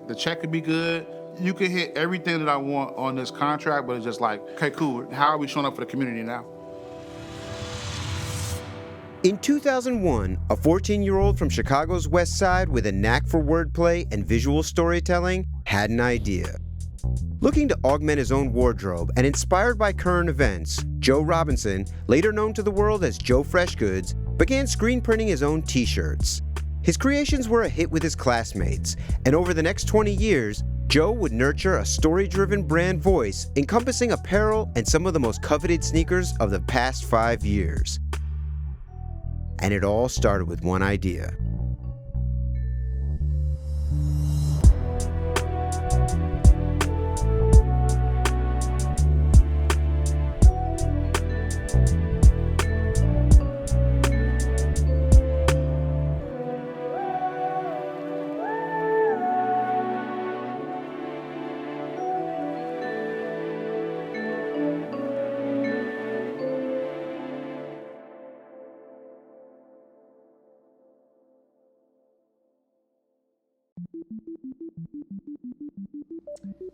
The check could be good. You can hit everything that I want on this contract, but it's just like, okay, cool. How are we showing up for the community now? In 2001, a 14-year-old from Chicago's West Side with a knack for wordplay and visual storytelling had an idea. Looking to augment his own wardrobe and inspired by current events, Joe Robinson, later known to the world as Joe Freshgoods, began screen printing his own t-shirts. His creations were a hit with his classmates, and over the next 20 years, Joe would nurture a story-driven brand voice encompassing apparel and some of the most coveted sneakers of the past 5 years. And it all started with one idea.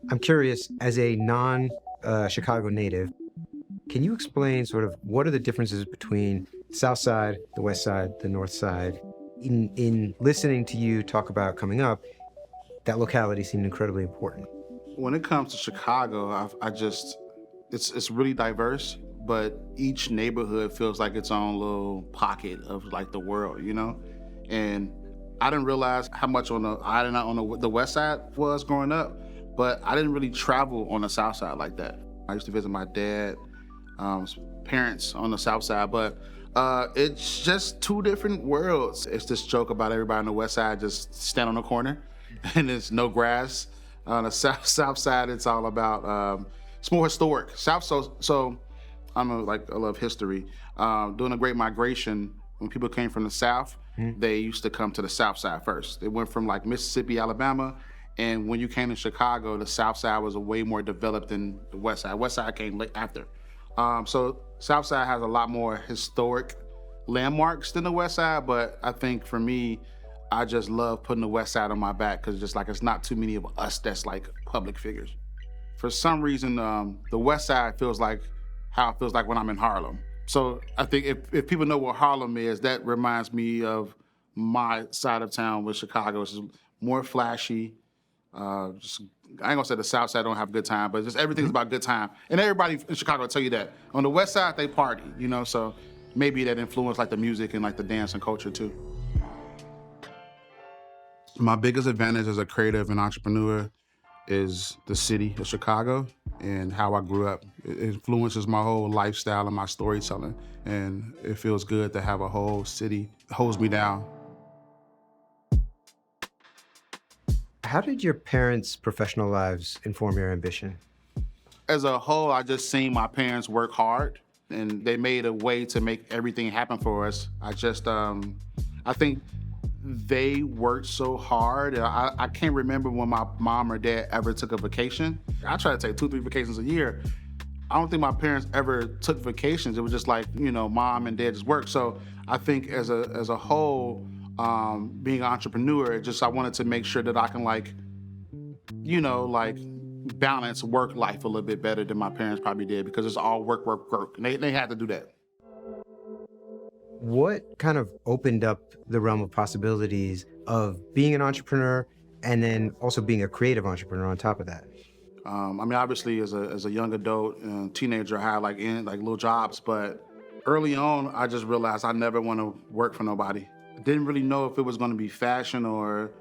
I'm curious, as a non-Chicago native, can you explain sort of what are the differences between the South Side, the West Side, the North Side? In listening to you talk about coming up, that locality seemed incredibly important. When it comes to Chicago, it's really diverse, but each neighborhood feels like its own little pocket of like the world, you know? And I didn't realize how much on the West Side was growing up, but I didn't really travel on the South Side like that. I used to visit my dad's parents on the South Side, but it's just two different worlds. It's this joke about everybody on the West Side just stand on the corner and there's no grass. On the South Side, it's all about, it's more historic. So I love history. During the Great Migration, when people came from the South, they used to come to the South Side first. They went from like Mississippi, Alabama, and when you came to Chicago, the South Side was way more developed than the West Side. West Side came after. So South Side has a lot more historic landmarks than the West Side, but I think for me, I just love putting the West Side on my back because it's not too many of us that's like public figures. For some reason, the West Side feels like how it feels like when I'm in Harlem. So I think if people know what Harlem is, that reminds me of my side of town with Chicago. It's more flashy. I ain't gonna say the South Side don't have a good time, but just everything's about good time. And everybody in Chicago will tell you that. On the West Side, they party, you know, so maybe that influenced like the music and like the dance and culture too. My biggest advantage as a creative and entrepreneur is the city of Chicago and how I grew up. It influences my whole lifestyle and my storytelling. And it feels good to have a whole city that holds me down. How did your parents' professional lives inform your ambition? As a whole, I just seen my parents work hard and they made a way to make everything happen for us. I think they worked so hard. I can't remember when my mom or dad ever took a vacation. I try to take 2-3 vacations a year. I don't think my parents ever took vacations. It was just like, you know, mom and dad just worked. So I think as a whole, being an entrepreneur, I wanted to make sure that I can balance work life a little bit better than my parents probably did because it's all work. And they had to do that. What kind of opened up the realm of possibilities of being an entrepreneur and then also being a creative entrepreneur on top of that? Obviously as a young adult and teenager, I had little jobs, but early on, I just realized I never want to work for nobody. I didn't really know if it was going to be fashion or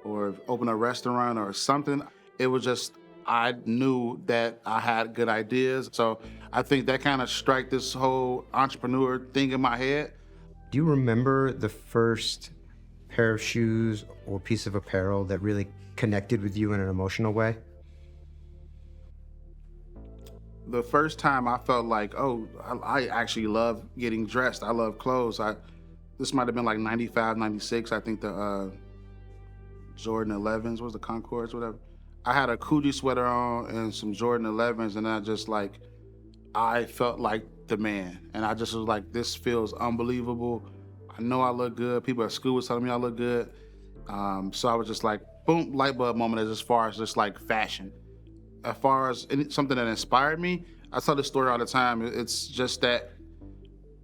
open a restaurant or something. It was just, I knew that I had good ideas. So I think that kind of struck this whole entrepreneur thing in my head. Do you remember the first pair of shoes or piece of apparel that really connected with you in an emotional way? The first time I felt like, I actually love getting dressed. I love clothes. This might have been like 95, 96. I think the Jordan 11s was the Concords, whatever. I had a Coogee sweater on and some Jordan 11s, and I felt like the man. And I just was like, this feels unbelievable. I know I look good. People at school was telling me I look good. So I was just like, boom, light bulb moment as far as just like fashion. As far as something that inspired me, I tell this story all the time. It's just that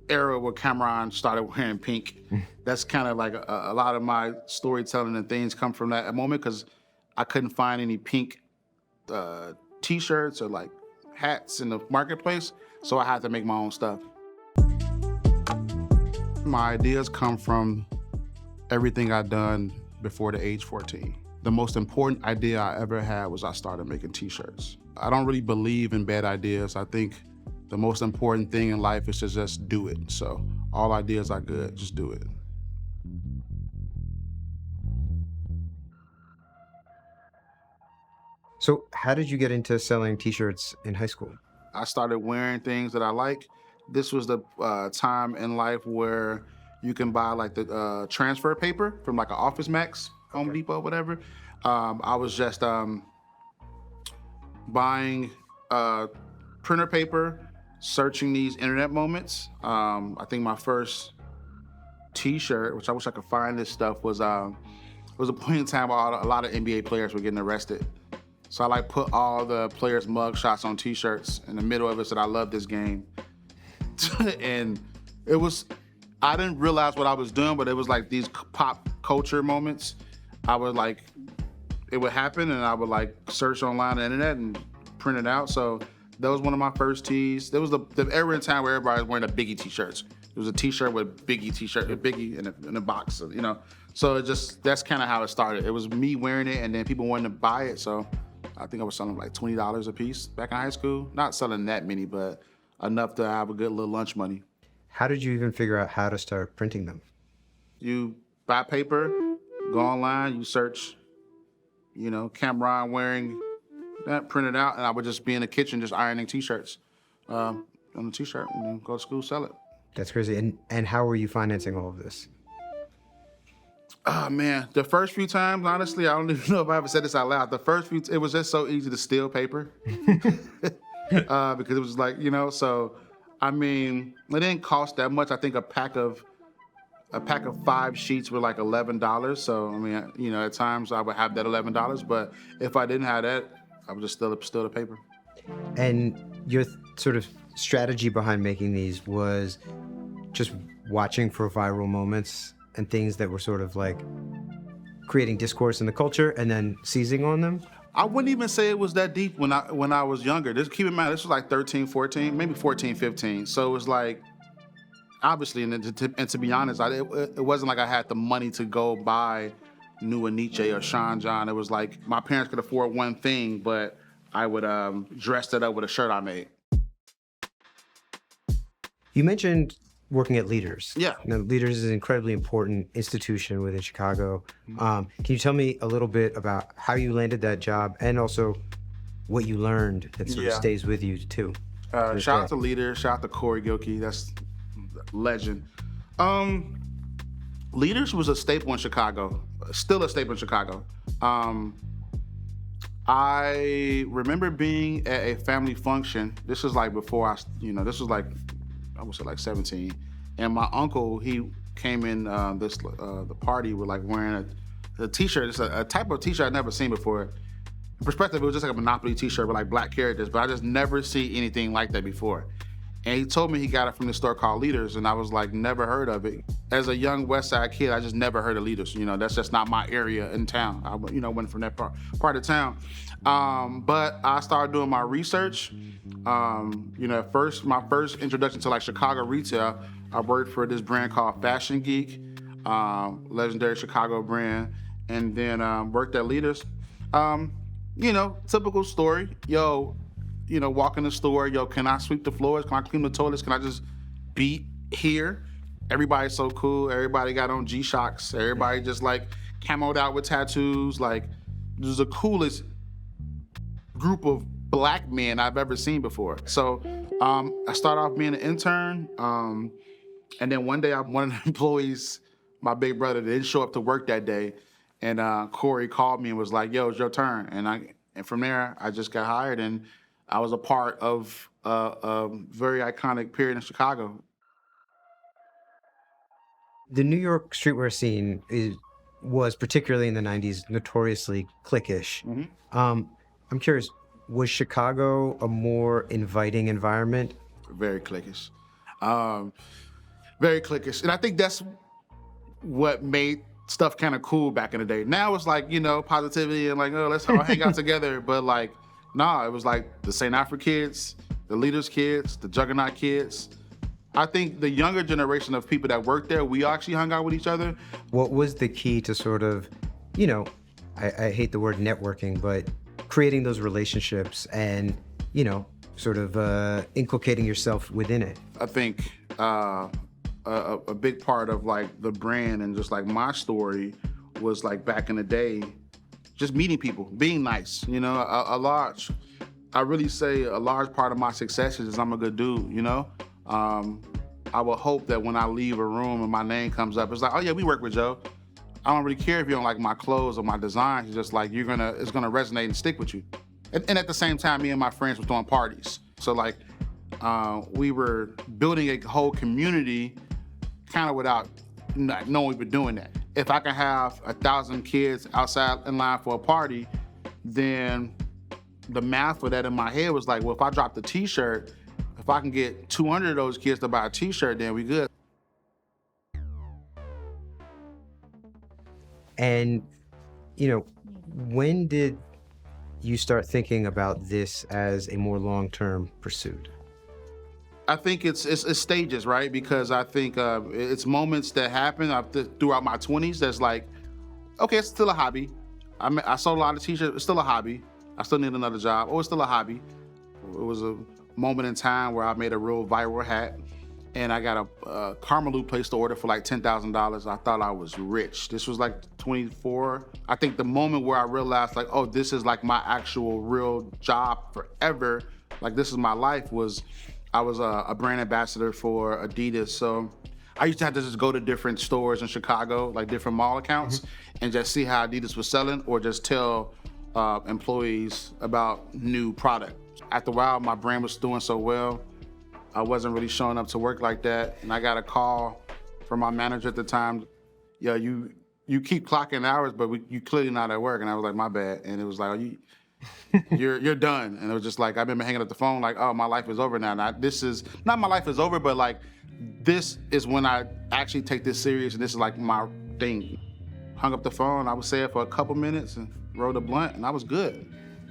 era where Cameron started wearing pink. That's kind of like a lot of my storytelling and things come from that moment because I couldn't find any pink t-shirts or like hats in the marketplace, so I had to make my own stuff. My ideas come from everything I've done before the age 14. The most important idea I ever had was I started making t-shirts. I don't really believe in bad ideas. I think the most important thing in life is to just do it. So all ideas are good, just do it. So how did you get into selling t-shirts in high school? I started wearing things that I like. This was the time in life where you can buy like the transfer paper from like an Office Max, Home Depot, whatever. I was just buying printer paper, searching these internet moments. I think my first t-shirt, which I wish I could find this stuff, was a point in time where a lot of NBA players were getting arrested. So I like put all the players' mug shots on t-shirts. In the middle of it said, "I love this game." And it was, I didn't realize what I was doing, but it was like these pop culture moments. I would like, it would happen and I would like search online on the internet and print it out. So that was one of my first tees. There was the era in time where everybody was wearing the Biggie t-shirts. It was a t-shirt with Biggie t-shirt, with Biggie in a box, you know? So it just, that's kind of how it started. It was me wearing it and then people wanted to buy it. So I think I was selling like $20 a piece back in high school. Not selling that many, but enough to have a good little lunch money. How did you even figure out how to start printing them? You buy paper, go online, you search, you know, Cameron wearing that, print it out, and I would just be in the kitchen just ironing t-shirts on the t-shirt and then go to school, sell it. That's crazy. And how were you financing all of this? Oh man, the first few times, honestly, I don't even know if I ever said this out loud. The first few, it was just so easy to steal paper. Because it was like, you know, so, I mean, it didn't cost that much. I think a pack of 5 sheets were like $11. So, I mean, you know, at times I would have that $11, but if I didn't have that, I would just steal the paper. And your sort of strategy behind making these was just watching for viral moments and things that were sort of like creating discourse in the culture and then seizing on them? I wouldn't even say it was that deep when I was younger. Keep in mind, this was like 13, 14, maybe 14, 15. So it was like, obviously, and to be honest, it wasn't like I had the money to go buy new Nietzsche or Sean John. It was like my parents could afford one thing, but I would dress it up with a shirt I made. You mentioned working at Leaders. Yeah. Now, Leaders is an incredibly important institution within Chicago. Can you tell me a little bit about how you landed that job and also what you learned that sort of stays with you too? Shout out to Leaders, shout out to Corey Gilkey, that's legend. Leaders was a staple in Chicago, still a staple in Chicago. I remember being at a family function. This was like before this was like, I would say like 17. And my uncle, he came in the party with like wearing a t-shirt. It's a type of t-shirt I'd never seen before. In perspective, it was just like a Monopoly t-shirt with like black characters, but I just never see anything like that before. And he told me he got it from this store called Leaders, and I was like, never heard of it. As a young West Side kid, I just never heard of Leaders. You know, that's just not my area in town. I went from that part of town. But I started doing my research. At first, my first introduction to like Chicago retail, I worked for this brand called Fashion Geek, legendary Chicago brand, and then worked at Leaders. Typical story. Walk in the store, can I sweep the floors? Can I clean the toilets? Can I just be here? Everybody's so cool. Everybody got on G-Shocks. Everybody just like camoed out with tattoos. Like, this is the coolest group of black men I've ever seen before. So I started off being an intern. And then one day, one of the employees, my big brother, didn't show up to work that day. And Corey called me and was like, "Yo, it's your turn." And from there, I just got hired, and I was a part of a very iconic period in Chicago. The New York streetwear scene was, particularly in the 90s, notoriously cliquish. I'm curious, was Chicago a more inviting environment? Very cliquish. Very cliquish. And I think that's what made stuff kind of cool back in the day. Now it's like, positivity and like, oh, let's all hang out together. But like, nah, it was like the St. Alfred kids, the Leaders kids, the Juggernaut kids. I think the younger generation of people that worked there, we actually hung out with each other. What was the key to sort of, I hate the word networking, but creating those relationships and, sort of inculcating yourself within it? I think a big part of like the brand and just like my story was like back in the day, just meeting people, being nice. I really say a large part of my success is I'm a good dude. I would hope that when I leave a room and my name comes up, it's like, oh yeah, we work with Joe. I don't really care if you don't like my clothes or my designs. It's just like it's gonna resonate and stick with you. And at the same time, me and my friends were throwing parties. So like, we were building a whole community kind of without not knowing we were doing that. If I can have 1,000 kids outside in line for a party, then the math for that in my head was like, well, if I drop the t-shirt, if I can get 200 of those kids to buy a t-shirt, then we good. And, when did you start thinking about this as a more long-term pursuit? I think it's stages, right? Because I think it's moments that happen throughout my 20s that's like, okay, it's still a hobby. I sold a lot of t-shirts, it's still a hobby. I still need another job. Oh, it's still a hobby. It was a moment in time where I made a real viral hat and I got a Karmaloo placed the order for like $10,000. I thought I was rich. This was like 24. I think the moment where I realized like, oh, this is like my actual real job forever. Like this is my life was, I was a brand ambassador for Adidas. So I used to have to just go to different stores in Chicago, like different mall accounts, and just see how Adidas was selling or just tell employees about new product. After a while, my brand was doing so well, I wasn't really showing up to work like that. And I got a call from my manager at the time, yeah, you keep clocking hours, but you clearly not at work. And I was like, my bad. And it was like, oh, you're done. And it was just like, I remember hanging up the phone like, oh, my life is over now. Now this is, not my life is over, but like, this is when I actually take this serious and this is like my thing. Hung up the phone, I would say it for a couple minutes and rolled a blunt and I was good.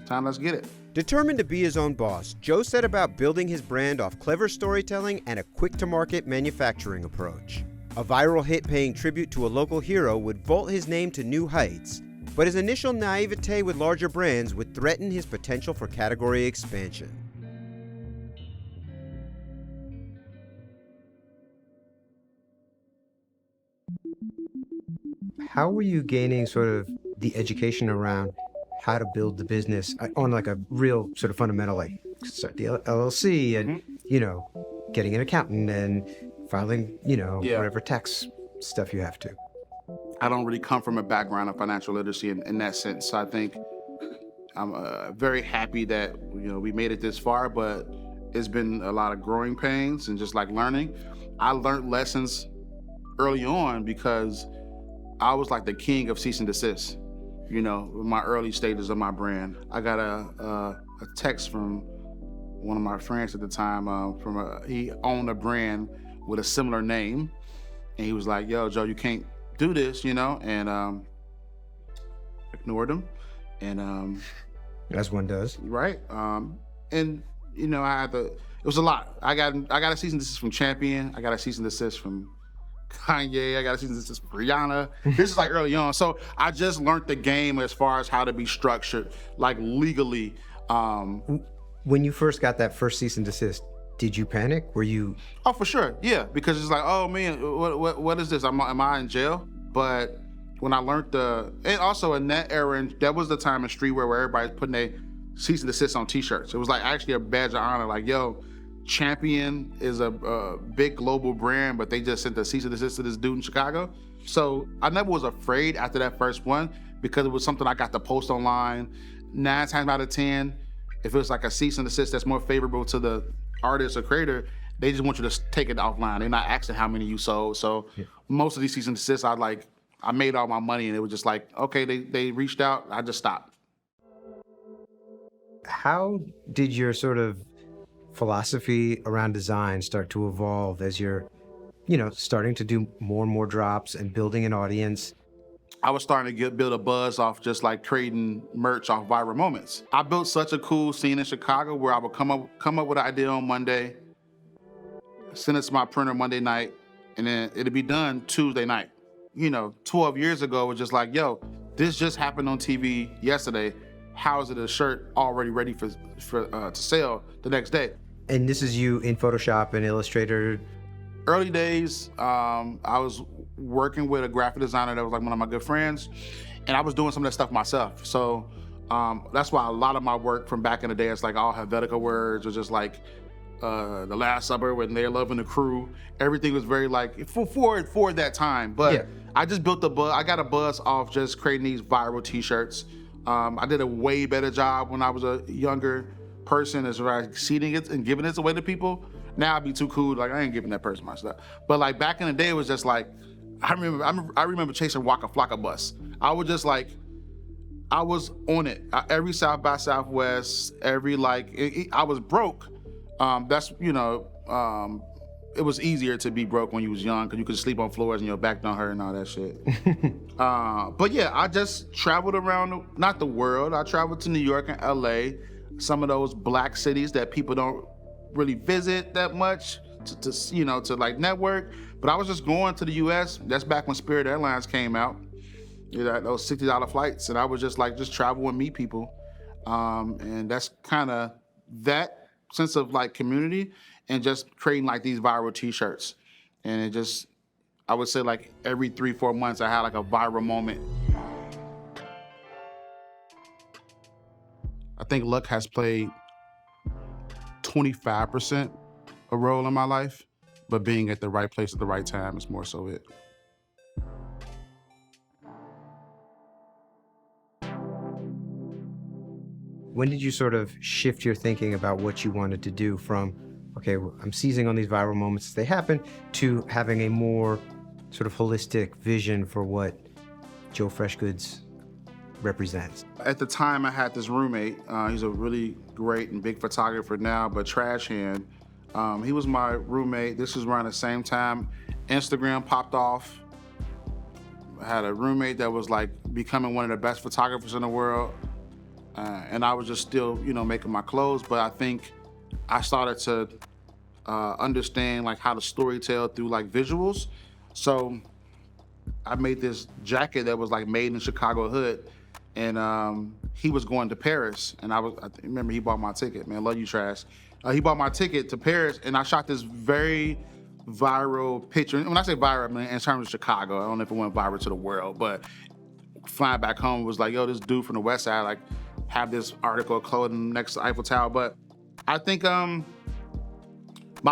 Time, let's get it. Determined to be his own boss, Joe set about building his brand off clever storytelling and a quick-to-market manufacturing approach. A viral hit paying tribute to a local hero would vault his name to new heights, but his initial naivete with larger brands would threaten his potential for category expansion. How were you gaining sort of the education around how to build the business on like a real sort of fundamental, like start the LLC and, getting an accountant and filing, whatever tax stuff you have to? I don't really come from a background of financial literacy in that sense. So I think I'm very happy that, we made it this far, but it's been a lot of growing pains and just like learning. I learned lessons early on because I was like the king of cease and desist. In my early stages of my brand. I got a text from one of my friends at the time, he owned a brand with a similar name. And he was like, yo, Joe, you can't do this, and ignored him. And as one does. Right. And I had it was a lot. I got a cease and desist from Champion. I got a cease and desist from Kanye, I got a cease and desist from Rihanna. This is like early on. So I just learned the game as far as how to be structured, like legally. When you first got that first cease and desist, did you panic? Were you? Oh, for sure, yeah. Because it's like, oh man, what is this? Am I in jail? But when I learned and also in that era, that was the time in streetwear where everybody's putting their cease and desist on t-shirts. It was like actually a badge of honor, like, yo, Champion is a big global brand, but they just sent a cease and desist to this dude in Chicago. So I never was afraid after that first one because it was something I got to post online. 9 times out of 10, if it was like a cease and desist that's more favorable to the artist or creator, they just want you to take it offline. They're not asking how many you sold. So most of these cease and desists, I like I made all my money, and it was just like, okay, they reached out, I just stopped. How did your sort of philosophy around design start to evolve as you're, starting to do more and more drops and building an audience? I was starting to build a buzz off just like creating merch off viral moments. I built such a cool scene in Chicago where I would come up with an idea on Monday, send it to my printer Monday night, and then it'd be done Tuesday night. 12 years ago, it was just like, yo, this just happened on TV yesterday. How is it a shirt already ready for to sell the next day? And this is you in Photoshop and Illustrator? Early days, I was working with a graphic designer that was like one of my good friends, and I was doing some of that stuff myself. So that's why a lot of my work from back in the day is like all Helvetica words, or just like The Last Supper when They're Loving the Crew. Everything was very like for that time. But yeah. I just built a buzz. I got a buzz off just creating these viral T-shirts. I did a way better job when I was a younger person as far as seeding it and giving it away to people. Now I'd be too cool, like I ain't giving that person my stuff. But like back in the day, it was just like, I remember chasing Waka Flocka bus. I was just like, I was on it. Every South by Southwest, every I was broke. It was easier to be broke when you was young because you could sleep on floors and your back don't hurt and all that shit. But yeah, I just traveled around, not the world. I traveled to New York and LA, some of those black cities that people don't really visit that much to like network. But I was just going to the US. That's back when Spirit Airlines came out. Those $60 flights. And I was just travel and meet people. And that's kind of that sense of like community and just creating like these viral T-shirts. And it just, I would say like every 3-4 months I had like a viral moment. I think luck has played 25% a role in my life, but being at the right place at the right time is more so it. When did you sort of shift your thinking about what you wanted to do from, okay, I'm seizing on these viral moments as they happen, to having a more sort of holistic vision for what Joe Freshgoods represents? At the time, I had this roommate. He's a really great and big photographer now, but trash hand. He was my roommate. This was around the same time Instagram popped off. I had a roommate that was like becoming one of the best photographers in the world. And I was just still, making my clothes, but I think I started to understand like how to storytell through like visuals. So I made this jacket that was like made in Chicago hood, and he was going to Paris, and I remember he bought my ticket. Man, love you, Trash. He bought my ticket to Paris, and I shot this very viral picture. And when I say viral, I mean in terms of Chicago. I don't know if it went viral to the world, but flying back home was like, yo, this dude from the West Side, like, have this article of clothing next to Eiffel Tower. But I think my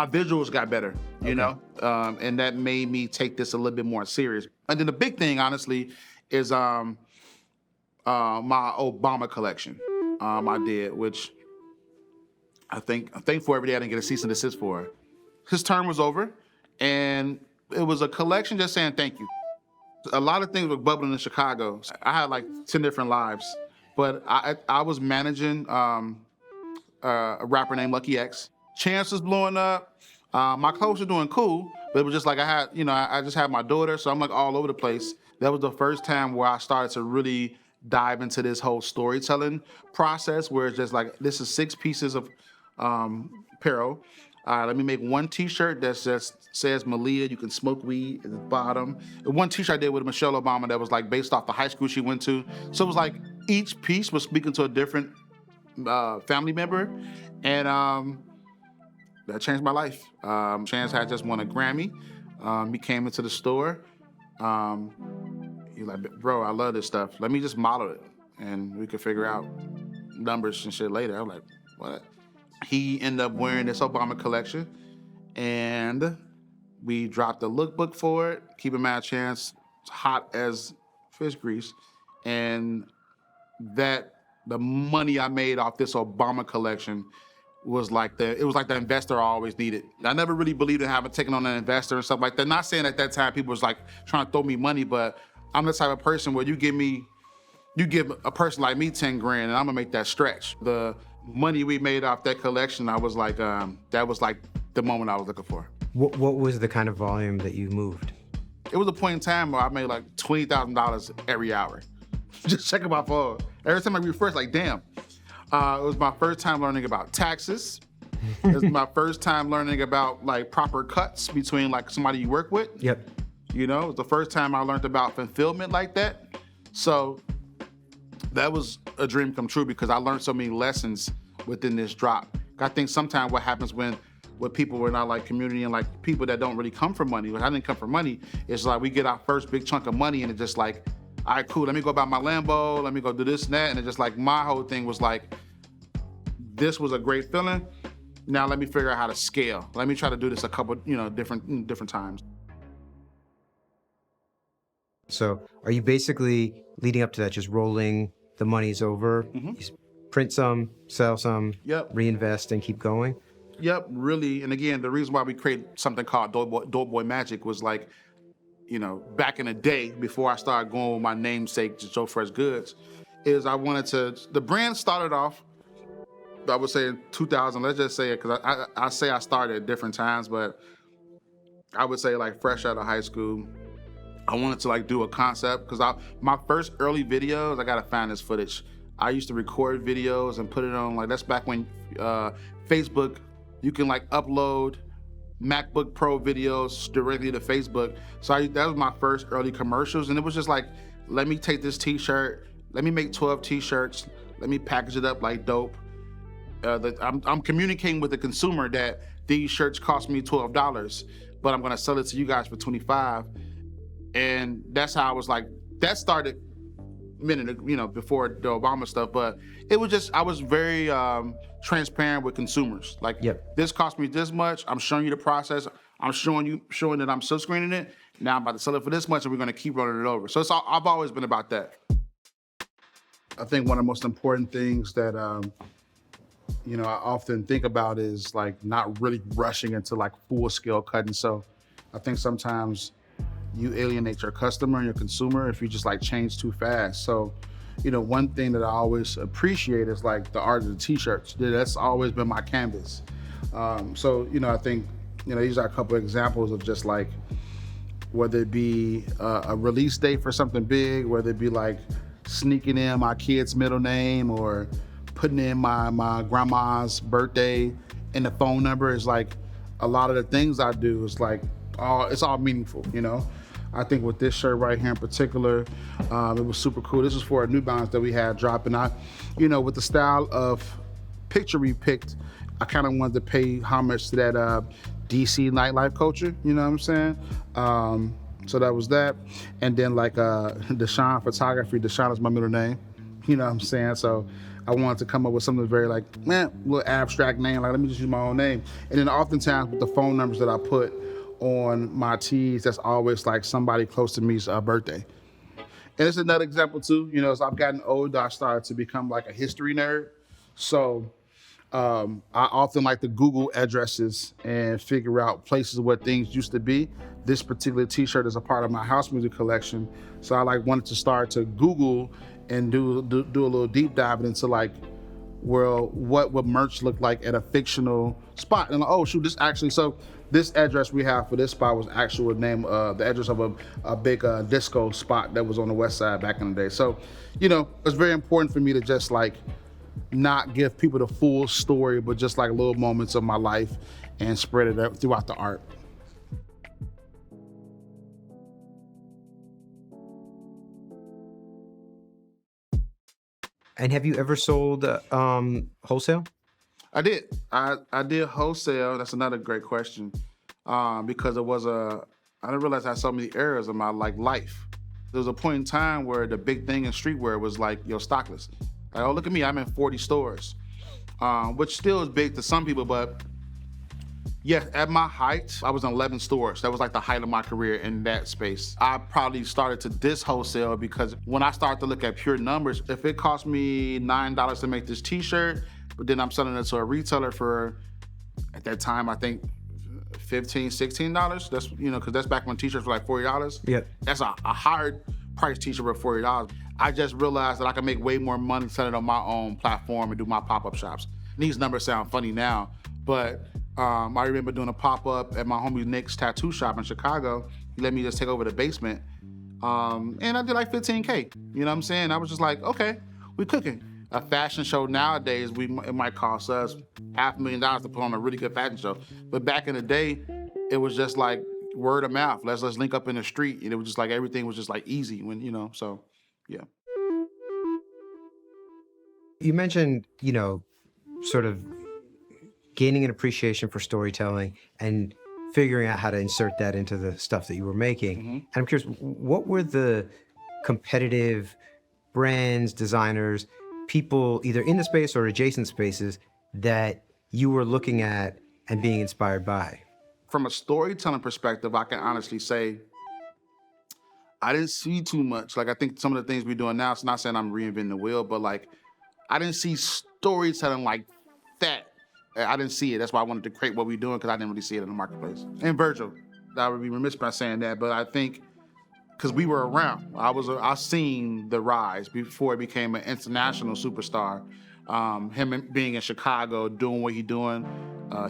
visuals got better, you know? And that made me take this a little bit more serious. And then the big thing, honestly, is my Obama collection I did, which I'm thankful every day I didn't get a cease and desist for. His term was over, and it was a collection just saying thank you. A lot of things were bubbling in Chicago. I had like 10 different lives, but I was managing a rapper named Lucky X. Chance was blowing up. My clothes were doing cool, but it was just like I just had my daughter, so I'm like all over the place. That was the first time where I started to really dive into this whole storytelling process, where it's just like, this is 6 pieces of apparel. Let me make one T-shirt that just says Malia, you can smoke weed at the bottom. One T-shirt I did with Michelle Obama that was like based off the high school she went to. So it was like each piece was speaking to a different family member, and that changed my life. Chance had just won a Grammy. He came into the store. He's like, bro, I love this stuff. Let me just model it, and we could figure out numbers and shit later. I'm like, what? He ended up wearing this Obama collection, and we dropped a lookbook for it. Keep in mind, Chance, hot as fish grease, and that the money I made off this Obama collection was like the investor I always needed. I never really believed in having taken on an investor and stuff like that. Not saying at that time people was like trying to throw me money, but I'm the type of person where you give a person like me 10 grand and I'm gonna make that stretch. The money we made off that collection, I was like, that was like the moment I was looking for. What was the kind of volume that you moved? It was a point in time where I made like $20,000 every hour. Just checking my phone. Every time I refresh, like, damn. It was my first time learning about taxes. It was my first time learning about like proper cuts between like somebody you work with. Yep. You know, it was the first time I learned about fulfillment like that. So that was a dream come true because I learned so many lessons within this drop. I think sometimes what happens when with people in our like community and like people that don't really come from money, when I didn't come from money, it's like we get our first big chunk of money and it's just like, all right, cool, let me go buy my Lambo, let me go do this and that. And it's just like, my whole thing was like, this was a great feeling. Now let me figure out how to scale. Let me try to do this a couple, different times. So are you basically leading up to that, just rolling the monies over, you print some, sell some, Yep. reinvest and keep going? Yep, really. And again, the reason why we created something called Dope Boy Magic was like, back in the day, before I started going with my namesake, Joe Freshgoods, is I wanted to, the brand started off, I would say in 2000, let's just say it, because I say I started at different times, but I would say like fresh out of high school, I wanted to like do a concept, because my first early videos, I gotta find this footage. I used to record videos and put it on, like that's back when Facebook, you can like upload MacBook Pro videos directly to Facebook. So that was my first early commercials, and it was just like, let me take this t-shirt, let me make 12 t-shirts, let me package it up like dope. I'm communicating with the consumer that these shirts cost me $12, but I'm gonna sell it to you guys for $25. And that's how I was like, that started a minute, before the Obama stuff, but it was just, I was very transparent with consumers. Like, This cost me this much, I'm showing you the process, I'm showing that I'm silk screening it, now I'm about to sell it for this much and we're gonna keep rolling it over. So I've always been about that. I think one of the most important things that, I often think about is like not really rushing into like full scale cutting. So I think sometimes you alienate your customer and your consumer if you just like change too fast. So, one thing that I always appreciate is like the art of the t-shirts. That's always been my canvas. So, I think, these are a couple of examples of just like, whether it be a release date for something big, whether it be like sneaking in my kid's middle name or putting in my grandma's birthday and the phone number, is like a lot of the things I do is like, it's all meaningful, I think with this shirt right here in particular, it was super cool. This is for a New Balance that we had dropping. With the style of picture we picked, I kind of wanted to pay homage to that DC nightlife culture, you know what I'm saying? So that was that. And then like Deshaun Photography, Deshaun is my middle name, you know what I'm saying? So I wanted to come up with something very like, little abstract name, like let me just use my own name. And then oftentimes with the phone numbers that I put on my tees, that's always like somebody close to me's birthday. And it's another example too, as I've gotten older, I started to become like a history nerd. So I often like to Google addresses and figure out places where things used to be. This particular t-shirt is a part of my house music collection. So I like wanted to start to Google and do a little deep dive into like, well, what would merch look like at a fictional spot? And like, oh shoot, this address we have for this spot was actual name, the address of a big disco spot that was on the west side back in the day. So, it's very important for me to just like not give people the full story, but just like little moments of my life and spread it out throughout the art. And have you ever sold wholesale? I did. I did wholesale. That's another great question. Because I didn't realize I had so many areas of my life. There was a point in time where the big thing in streetwear was like, stockless. Like, oh, look at me, I'm in 40 stores. Which still is big to some people, but yeah, at my height, I was in 11 stores. That was like the height of my career in that space. I probably started to diss wholesale because when I started to look at pure numbers, if it cost me $9 to make this t-shirt, but then I'm selling it to a retailer for, at that time, I think $15, $16. That's, because that's back when t-shirts were like $40. Yeah. That's a hard price t-shirt for $40. I just realized that I can make way more money selling on my own platform and do my pop-up shops. And these numbers sound funny now, but I remember doing a pop-up at my homie Nick's tattoo shop in Chicago. He let me just take over the basement. And I did like 15K, you know what I'm saying? I was just like, okay, we cooking. A fashion show nowadays, it might cost us $500,000 to put on a really good fashion show. But back in the day, it was just like word of mouth. Let's link up in the street. And it was just like, everything was just like easy when, you know, so yeah. You mentioned, sort of gaining an appreciation for storytelling and figuring out how to insert that into the stuff that you were making. And I'm curious, what were the competitive brands, designers, people either in the space or adjacent spaces that you were looking at and being inspired by? From a storytelling perspective, I can honestly say I didn't see too much. Like, I think some of the things we're doing now, it's not saying I'm reinventing the wheel, but like, I didn't see storytelling like that. I didn't see it. That's why I wanted to create what we're doing, because I didn't really see it in the marketplace. And Virgil, I would be remiss by saying that, but I think because we were around, I seen the rise before it became an international superstar. Him being in Chicago, doing what he doing,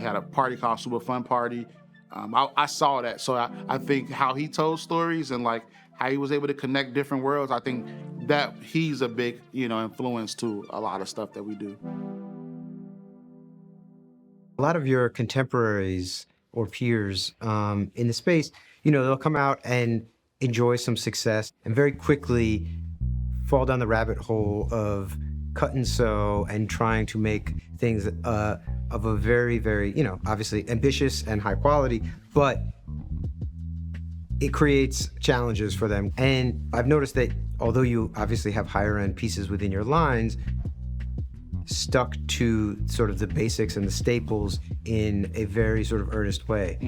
had a party called Super Fun Party. I saw that, so I think how he told stories and like how he was able to connect different worlds, I think that he's a big, influence to a lot of stuff that we do. A lot of your contemporaries or peers in the space, they'll come out and enjoy some success and very quickly fall down the rabbit hole of cut and sew and trying to make things of a very, very, obviously ambitious and high quality, but it creates challenges for them. And I've noticed that although you obviously have higher end pieces within your lines, stuck to sort of the basics and the staples in a very sort of earnest way.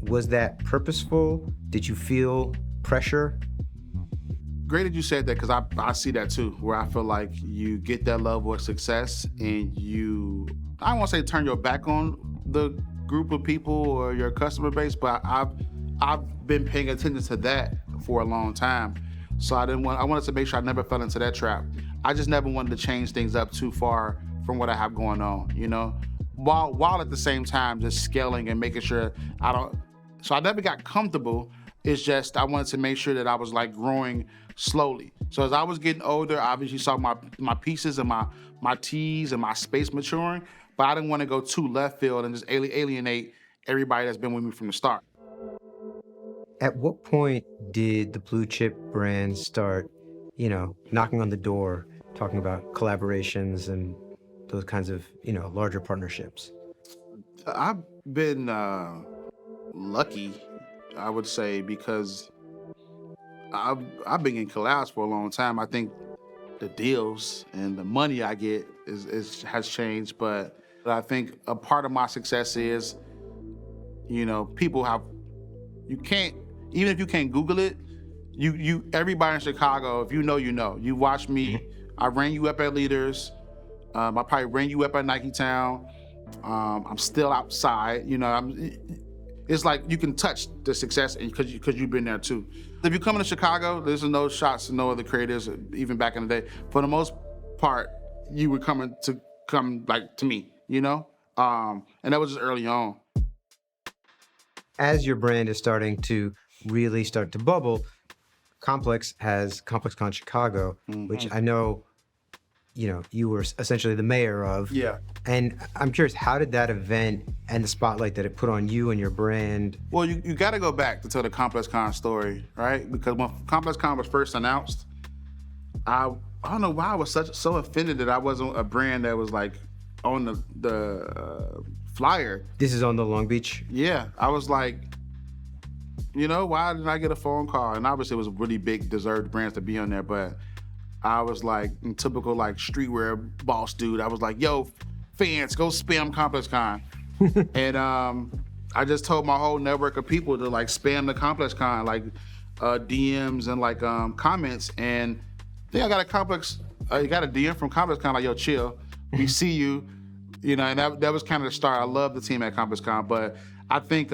Was that purposeful? Did you feel pressure? Great that you said that, because I see that too, where I feel like you get that level of success and I don't want to say turn your back on the group of people or your customer base, but I've been paying attention to that for a long time. So I wanted to make sure I never fell into that trap. I just never wanted to change things up too far from what I have going on, while at the same time just scaling and making sure so I never got comfortable. It's just I wanted to make sure that I was like growing slowly. So as I was getting older, I obviously saw my pieces and my tees and my space maturing, but I didn't want to go too left field and just alienate everybody that's been with me from the start. At what point did the blue chip brands start, knocking on the door, talking about collaborations and those kinds of, larger partnerships? I've been lucky, I would say, because I've been in collabs for a long time. I think the deals and the money I get has changed, but I think a part of my success is, people even if you can't Google it, everybody in Chicago, if you know, you watch me. I ran you up at Leaders. I probably ran you up at Nike Town. I'm still outside. It's like you can touch the success because you've been there too. If you're coming to Chicago, there's no shots to no other creators, even back in the day. For the most part, you were come to me, and that was just early on. As your brand is starting to really start to bubble, Complex has ComplexCon Chicago, which I know, you were essentially the mayor of. Yeah. And I'm curious, how did that event and the spotlight that it put on you and your brand? Well, you got to go back to tell the ComplexCon story, right? Because when ComplexCon was first announced, I don't know why I was so offended that I wasn't a brand that was like on the flyer. This is on the Long Beach? Yeah, I was like, why didn't I get a phone call? And obviously it was really big, deserved brands to be on there, but I was like, in typical like streetwear boss dude, I was like, yo, fans, go spam ComplexCon. And I just told my whole network of people to like spam the ComplexCon, like DMs and like comments. And then I got you got a DM from ComplexCon like, yo, chill, we see you. And that was kind of the start. I love the team at ComplexCon, but I think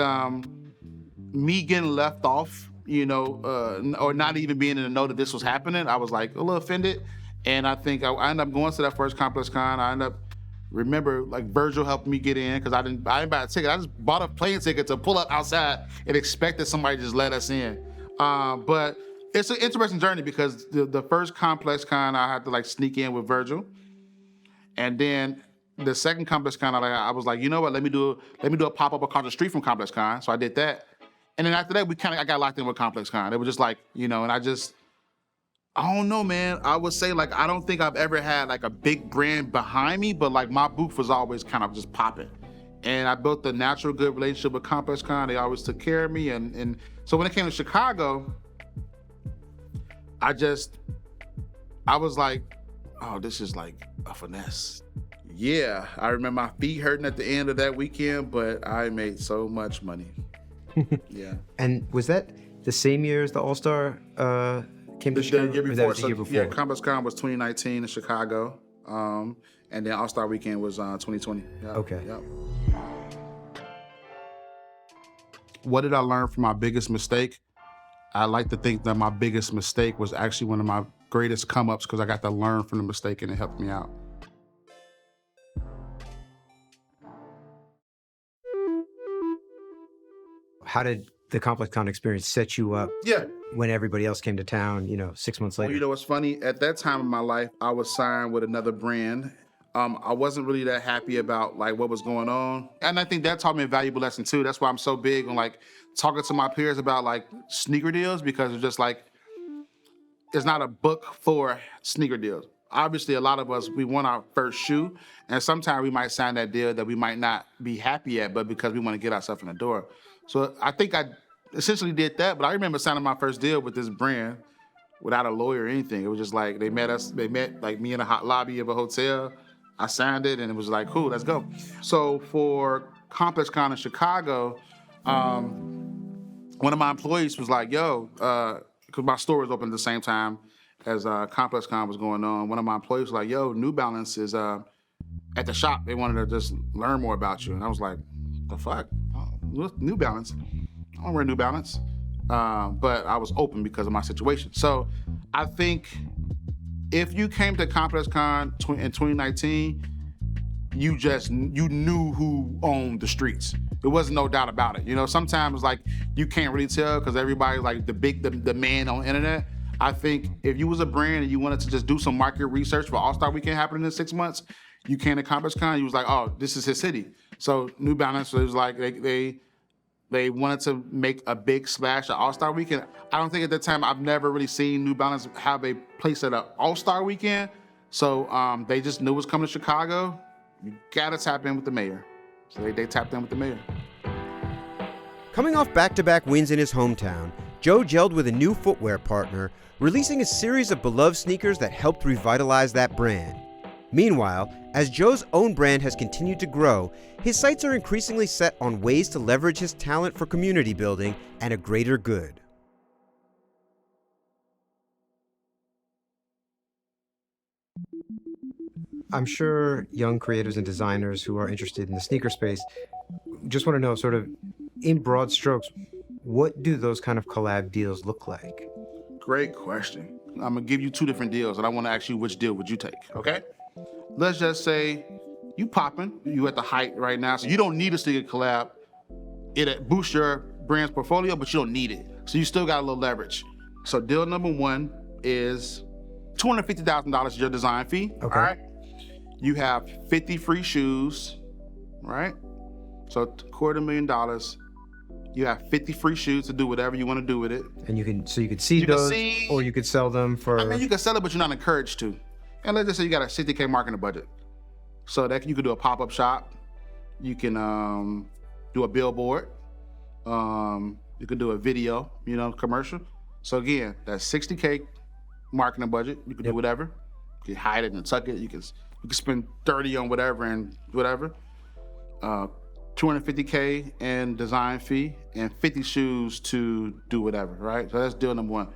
me getting left off or not even being in the know that this was happening, I was like a little offended. And I think I ended up going to that first ComplexCon. I ended up, remember, like Virgil helped me get in because I didn't buy a ticket. I just bought a plane ticket to pull up outside and expected somebody to just let us in. But it's an interesting journey because the first ComplexCon I had to like sneak in with Virgil. And then the second ComplexCon, I was like, you know what? Let me do a pop-up across the street from ComplexCon. So I did that, and then after that, I got locked in with ComplexCon. It was just like, and I don't know, man. I would say like I don't think I've ever had like a big brand behind me, but like my booth was always kind of just popping, and I built a natural good relationship with ComplexCon. They always took care of me, and so when it came to Chicago, I was like, oh, this is like a finesse. Yeah, I remember my feet hurting at the end of that weekend, but I made so much money. Yeah. And was that the same year as the All-Star came to Chicago? The year Or before. that was the year before? Yeah, ComplexCon was 2019 in Chicago, and then All-Star Weekend was 2020. Yep. Okay. Yep. What did I learn from my biggest mistake? I like to think that my biggest mistake was actually one of my greatest come-ups because I got to learn from the mistake and it helped me out. How did the ComplexCon experience set you up when everybody else came to town, 6 months later? Well, what's funny? At that time in my life, I was signed with another brand. I wasn't really that happy about like what was going on. And I think that taught me a valuable lesson too. That's why I'm so big on like talking to my peers about like sneaker deals, because it's just like, it's not a book for sneaker deals. Obviously, a lot of us, we want our first shoe, and sometimes we might sign that deal that we might not be happy at, but because we want to get ourselves in the door. So I think I essentially did that, but I remember signing my first deal with this brand without a lawyer or anything. It was just like, they met like me in a hot lobby of a hotel. I signed it, and it was like, cool, let's go. So for ComplexCon in Chicago, one of my employees was like, yo, because my store was open at the same time as ComplexCon was going on. One of my employees was like, yo, New Balance is at the shop. They wanted to just learn more about you. And I was like, the fuck? Oh, New Balance? I don't wear New Balance. But I was open because of my situation. So I think if you came to ComplexCon in 2019, you knew who owned the streets. There was no doubt about it. Sometimes like you can't really tell because everybody's like the man on the internet. I think if you was a brand and you wanted to just do some market research for All-Star Weekend happening in 6 months, you came to ComplexCon, you was like, oh, this is his city. So New Balance was like, they wanted to make a big splash at All-Star Weekend. I don't think at that time, I've never really seen New Balance have a place at an All-Star Weekend. So they just knew it was coming to Chicago. You gotta tap in with the mayor. So they tapped in with the mayor. Coming off back-to-back wins in his hometown, Joe gelled with a new footwear partner, releasing a series of beloved sneakers that helped revitalize that brand. Meanwhile, as Joe's own brand has continued to grow, his sights are increasingly set on ways to leverage his talent for community building and a greater good. I'm sure young creators and designers who are interested in the sneaker space just want to know, sort of in broad strokes, what do those kind of collab deals look like? Great question. I'm gonna give you two different deals, and I want to ask you which deal would you take, okay? Let's just say you popping, you at the height right now, so you don't need a sneaker collab. It boosts your brand's portfolio, but you don't need it. So you still got a little leverage. So deal number one is $250,000 is your design fee, okay. All right? You have 50 free shoes, right? So $250,000. You have 50 free shoes to do whatever you want to do with it. And you could seed those, or you could sell them for... I mean, you can sell it, but you're not encouraged to. And let's just say you got a $60K marketing budget. So that you could do a pop-up shop. You can do a billboard. You could do a video, commercial. So again, that's $60K marketing budget. You can do whatever. You can hide it and tuck it. You can spend 30 on whatever and whatever. $250K in design fee and 50 shoes to do whatever, right? So that's deal number one.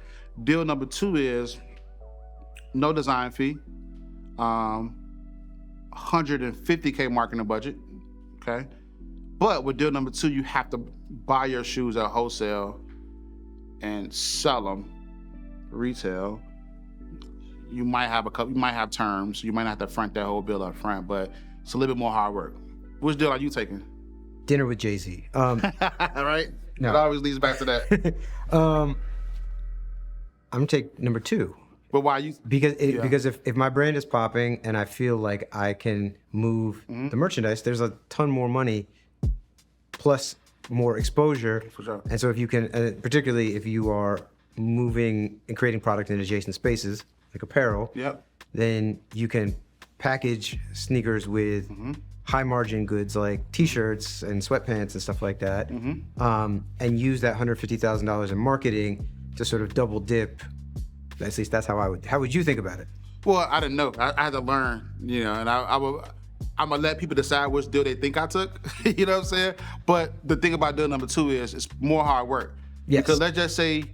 Deal number two is no design fee, 150K marketing budget, okay? But with deal number two, you have to buy your shoes at wholesale and sell them retail, you might have terms. You might not have to front that whole bill up front, but it's a little bit more hard work. Which deal are you taking? Dinner with Jay-Z. Right? No. It always leads back to that. I'm gonna take number 2. But why you? Because if my brand is popping and I feel like I can move the merchandise, there's a ton more money plus more exposure. For sure. And so if you can, particularly if you are moving and creating product in adjacent spaces like apparel, Yep. then you can package sneakers with high margin goods like t-shirts and sweatpants and stuff like that, and use that $150,000 in marketing to sort of double dip. At least that's how would you think about it? Well, I didn't know. I had to learn, and I'm gonna let people decide which deal they think I took. You know what I'm saying? But the thing about deal number 2 is it's more hard work. Yes. Because let's just say,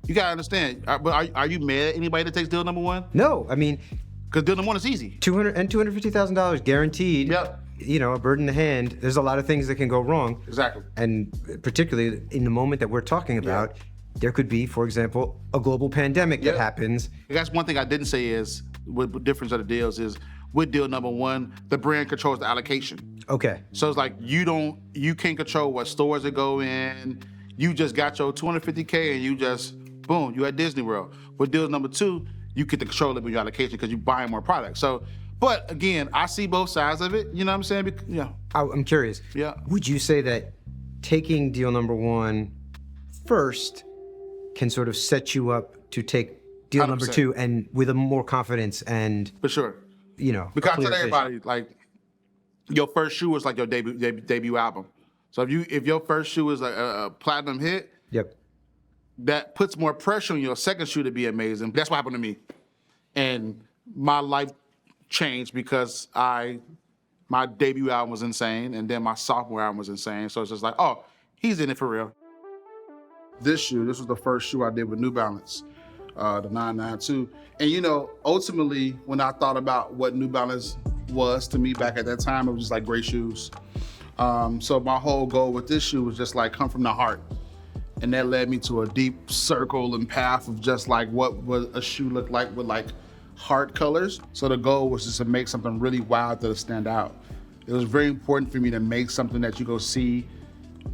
you gotta understand. But are you mad at anybody that takes deal number 1? No, I mean, Because deal number 1 is easy. $250,000 guaranteed. Yep. A bird in the hand. There's a lot of things that can go wrong. Exactly. And particularly in the moment that we're talking about, there could be, for example, a global pandemic that happens. That's one thing I didn't say is, what the difference of the deals is, with deal number 1, the brand controls the allocation. Okay. So it's like you can't control what stores they go in. You just got your $250K and you just, boom, you at Disney World. With deal number 2, you get to control it with your allocation because you're buying more products. So, but again, I see both sides of it. You know what I'm saying? I'm curious. Yeah. Would you say that taking deal number 1 first can sort of set you up to take deal number 100%. 2 and with a more confidence and, For sure. a Because I clear tell vision? everybody, like, your first shoe is like your debut album. So if your first shoe is a platinum hit, Yep. that puts more pressure on your second shoe to be amazing. That's what happened to me. And my life changed because my debut album was insane, and then my sophomore album was insane. So it's just like, oh, he's in it for real. This was the first shoe I did with New Balance, the 992. And ultimately, when I thought about what New Balance was to me back at that time, it was just like great shoes. So my whole goal with this shoe was just like come from the heart. And that led me to a deep circle and path of just like what would a shoe look like with like heart colors. So the goal was just to make something really wild that'll stand out. It was very important for me to make something that you go see.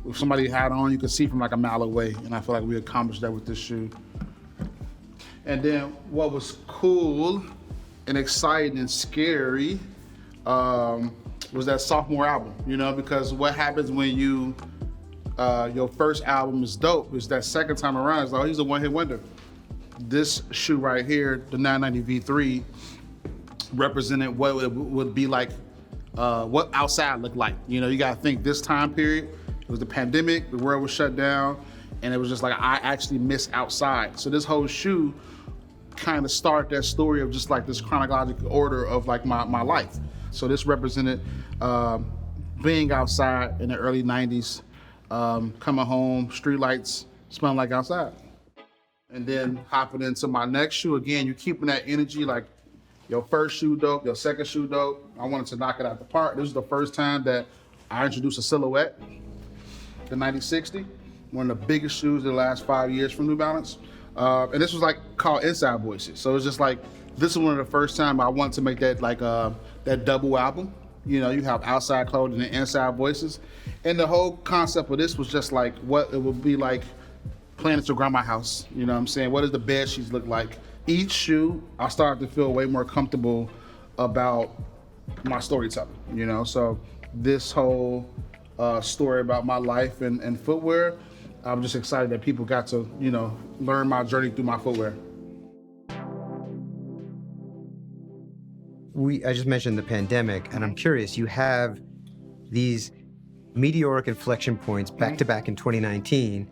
If somebody had on, you could see from like a mile away. And I feel like we accomplished that with this shoe. And then what was cool and exciting and scary was that sophomore album, because what happens when your first album is dope is that second time around, it's like, oh, he's a one-hit wonder. This shoe right here, the 990 V3, represented what it would be like, what outside looked like. You gotta think this time period, it was the pandemic, the world was shut down, and it was just like, I actually miss outside. So this whole shoe kind of started that story of just like this chronological order of like my life. So this represented being outside in the early 90s, coming home, street lights, smelling like outside. And then hopping into my next shoe, again, you're keeping that energy, like your first shoe dope, your second shoe dope. I wanted to knock it out the park. This was the first time that I introduced a silhouette, the 9060, one of the biggest shoes in the last 5 years from New Balance. And this was like called Inside Voices. So it's just like, this is one of the first time I wanted to make that like that double album. You have outside clothing and inside voices. And the whole concept of this was just like what it would be like playing at your grandma's house. You know what I'm saying? What does the bed sheets look like? Each shoe, I started to feel way more comfortable about my storytelling, So this whole story about my life and footwear, I'm just excited that people got to, learn my journey through my footwear. I just mentioned the pandemic, and I'm curious, you have these meteoric inflection points back to back in 2019,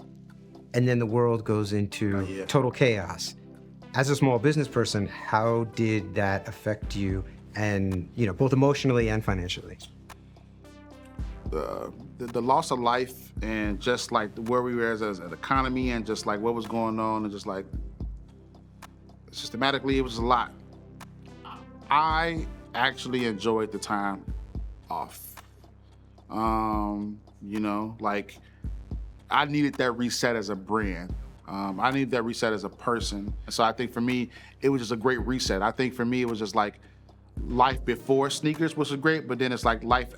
and then the world goes into total chaos. As a small business person, how did that affect you, and both emotionally and financially? The loss of life and just like where we were as an economy and just like what was going on and just like systematically, it was a lot. I actually enjoyed the time off. Like I needed that reset as a brand. I need that reset as a person. So I think for me, it was just a great reset. I think for me, it was just like life before sneakers, which was great, but then it's like life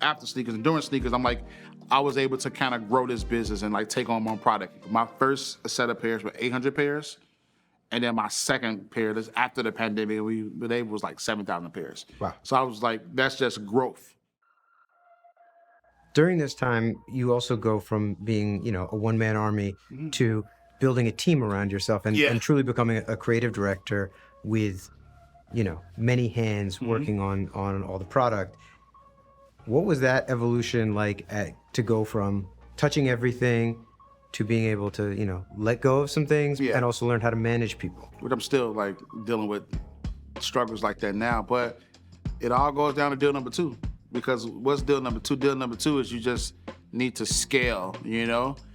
after sneakers and during sneakers. I'm like, I was able to kind of grow this business and like take on my own product. My first set of pairs were 800 pairs. And then my second pair, this after the pandemic, they was like 7,000 pairs. Wow. So I was like, that's just growth. During this time, you also go from being, a one-man army to building a team around yourself and truly becoming a creative director with, many hands working on all the product. What was that evolution like to go from touching everything to being able to, let go of some things and also learn how to manage people? But I'm still like dealing with struggles like that now, but it all goes down to deal number 2. Because what's deal number 2? Deal number 2 is you just need to scale,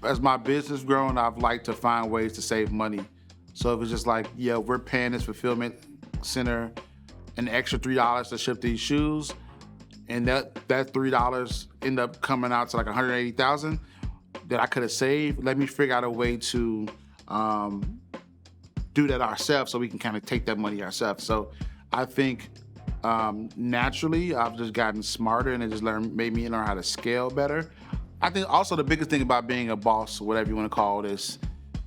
As my business growing, I've liked to find ways to save money. So if it's just like, we're paying this fulfillment center an extra $3 to ship these shoes, and that $3 end up coming out to like $180,000 that I could have saved. Let me figure out a way to do that ourselves so we can kind of take that money ourselves. So I think naturally I've just gotten smarter, and it just made me learn how to scale better. I think also the biggest thing about being a boss, whatever you want to call this,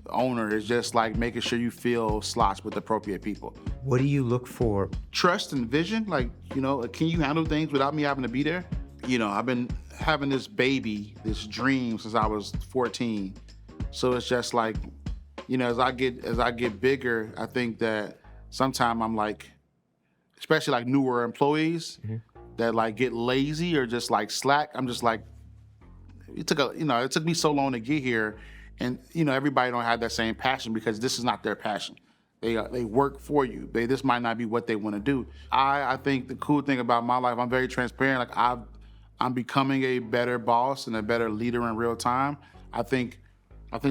owner, is just like making sure you fill slots with appropriate people. What do you look for? Trust and vision. Like, can you handle things without me having to be there? I've been having this dream since I was 14. So it's just like, as I get bigger, I think that sometimes I'm like, especially like newer employees that like get lazy or just like slack. I'm just like, it took me so long to get here, and everybody don't have that same passion because this is not their passion. They work for you. This might not be what they want to do. I think the cool thing about my life, I'm very transparent. Like I'm becoming a better boss and a better leader in real time. I think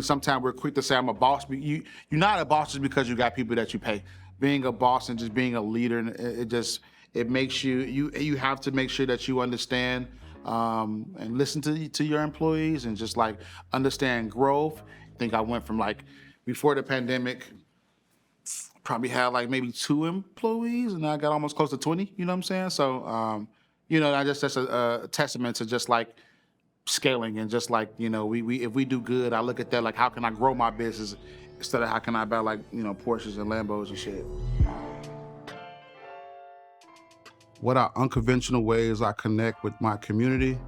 sometimes we're quick to say I'm a boss, but you're not a boss just because you got people that you pay. Being a boss and just being a leader, it makes you have to make sure that you understand and listen to your employees and just like understand growth. I think I went from like before the pandemic, probably had like maybe 2 employees, and I got almost close to 20. You know what I'm saying? So that's a testament to just like scaling and just like we if we do good, I look at that like how can I grow my business instead of how can I buy like Porsches and Lambos and shit. What are unconventional ways I connect with my community?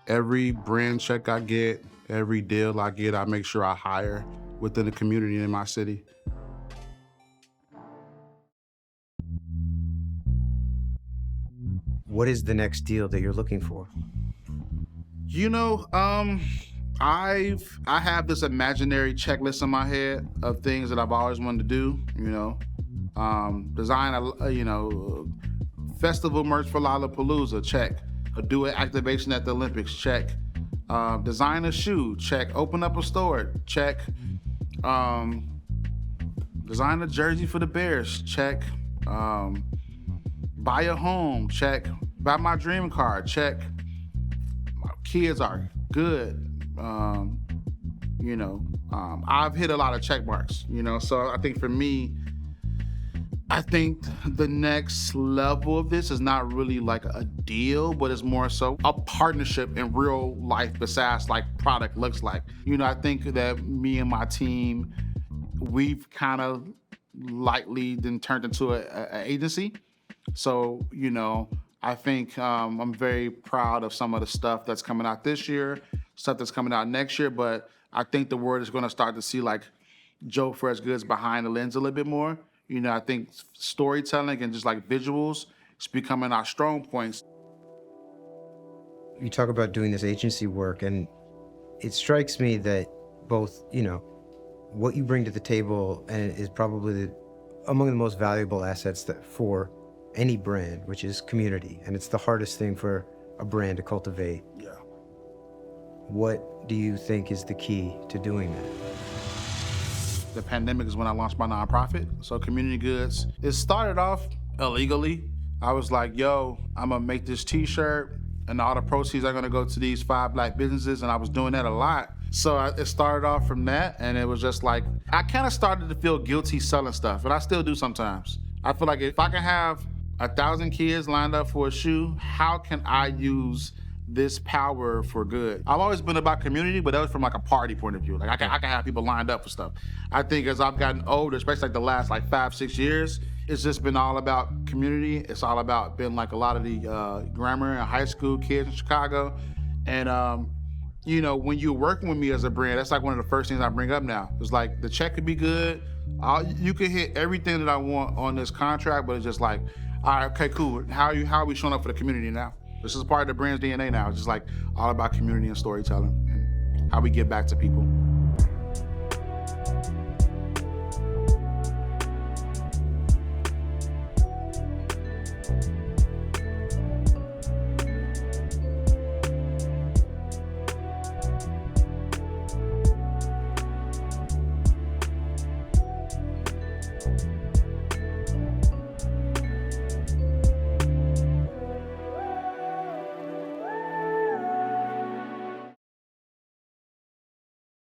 Every brand check I get, every deal I get, I make sure I hire within the community in my city. What is the next deal that you're looking for? I have this imaginary checklist in my head of things that I've always wanted to do, design a, festival merch for Lollapalooza, check. Do an activation at the Olympics, check. Design a shoe, check. Open up a store, check. Design a jersey for the Bears, check. Buy a home, check. Buy my dream car, check. My kids are good. I've hit a lot of check marks, so I think for me, I think the next level of this is not really like a deal, but it's more so a partnership in real life besides like product looks like. I think that me and my team, we've kind of lightly then turned into an agency. So, I think I'm very proud of some of the stuff that's coming out this year, stuff that's coming out next year, but I think the world is going to start to see like Joe Freshgoods behind the lens a little bit more. I think storytelling and just like visuals is becoming our strong points. You talk about doing this agency work, and it strikes me that both, what you bring to the table and is probably among the most valuable assets for any brand, which is community. And it's the hardest thing for a brand to cultivate. Yeah. What do you think is the key to doing that? The pandemic is when I launched my nonprofit, so Community Goods. It started off illegally. I was like, I'm gonna make this t-shirt and all the proceeds are gonna go to these 5 Black businesses, and I was doing that a lot. So it started off from that, and it was just like, I kind of started to feel guilty selling stuff, and I still do sometimes. I feel like if I can have 1,000 kids lined up for a shoe, how can I use this power for good? I've always been about community, but that was from like a party point of view. Like I can have people lined up for stuff. I think as I've gotten older, especially like the last like 5-6 years, it's just been all about community. It's all about being like a lot of the grammar and high school kids in Chicago. And you know, when you're working with me as a brand, that's like one of the first things I bring up now. It's like the check could be good. You could hit everything that I want on this contract, but it's just like, all right, okay, cool. How are we showing up for the community now? This is part of the brand's DNA now. It's just like all about community and storytelling and how we give back to people.